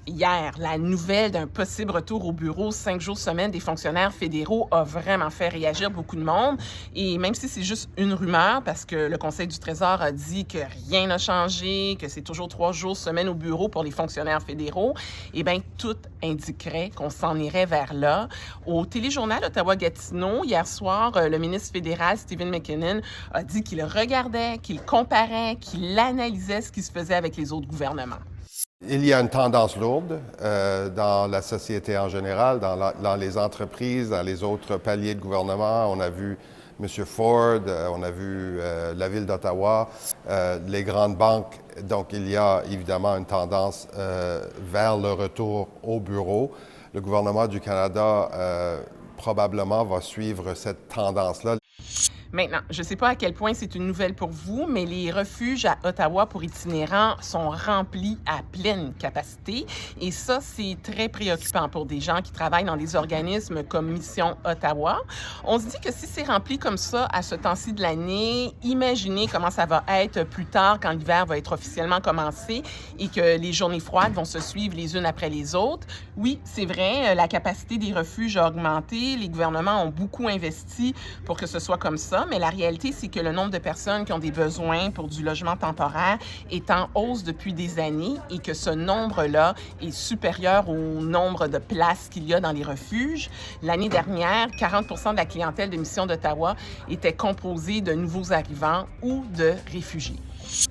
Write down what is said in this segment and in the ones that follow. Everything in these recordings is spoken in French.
Hier, la nouvelle d'un possible retour au bureau 5 jours semaine des fonctionnaires fédéraux a vraiment fait réagir beaucoup de monde. Et même si c'est juste une rumeur, parce que le Conseil du Trésor a dit que rien n'a changé, que c'est toujours 3 jours semaine au bureau pour les fonctionnaires fédéraux, eh bien, tout indiquerait qu'on s'en irait vers là. Au téléjournal Ottawa-Gatineau, hier soir, le ministre fédéral Stephen McKinnon a dit qu'il regardait, qu'il comparait, qu'il analysait ce qui se faisait avec les autres gouvernements. Il y a une tendance lourde dans la société en général, dans les entreprises, dans les autres paliers de gouvernement. On a vu M. Ford, on a vu la ville d'Ottawa, les grandes banques. Donc, il y a évidemment une tendance vers le retour au bureau. Le gouvernement du Canada probablement va suivre cette tendance-là. Maintenant, je ne sais pas à quel point c'est une nouvelle pour vous, mais les refuges à Ottawa pour itinérants sont remplis à pleine capacité. Et ça, c'est très préoccupant pour des gens qui travaillent dans des organismes comme Mission Ottawa. On se dit que si c'est rempli comme ça à ce temps-ci de l'année, imaginez comment ça va être plus tard quand l'hiver va être officiellement commencé et que les journées froides vont se suivre les unes après les autres. Oui, c'est vrai, la capacité des refuges a augmenté. Les gouvernements ont beaucoup investi pour que ce soit comme ça. Mais la réalité, c'est que le nombre de personnes qui ont des besoins pour du logement temporaire est en hausse depuis des années et que ce nombre-là est supérieur au nombre de places qu'il y a dans les refuges. L'année dernière, 40 % de la clientèle de Mission d'Ottawa était composée de nouveaux arrivants ou de réfugiés.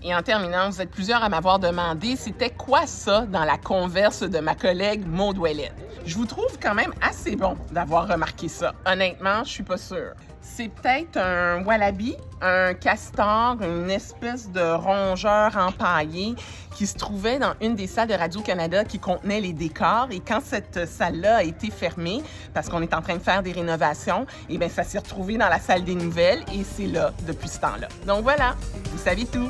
Et en terminant, vous êtes plusieurs à m'avoir demandé c'était quoi ça dans la converse de ma collègue Maude Ouellette. Je vous trouve quand même assez bon d'avoir remarqué ça. Honnêtement, je suis pas sûre. C'est peut-être un wallaby, un castor, une espèce de rongeur empaillé qui se trouvait dans une des salles de Radio-Canada qui contenait les décors. Et quand cette salle-là a été fermée, parce qu'on est en train de faire des rénovations, eh bien, ça s'est retrouvé dans la salle des nouvelles et c'est là depuis ce temps-là. Donc voilà, vous savez tout.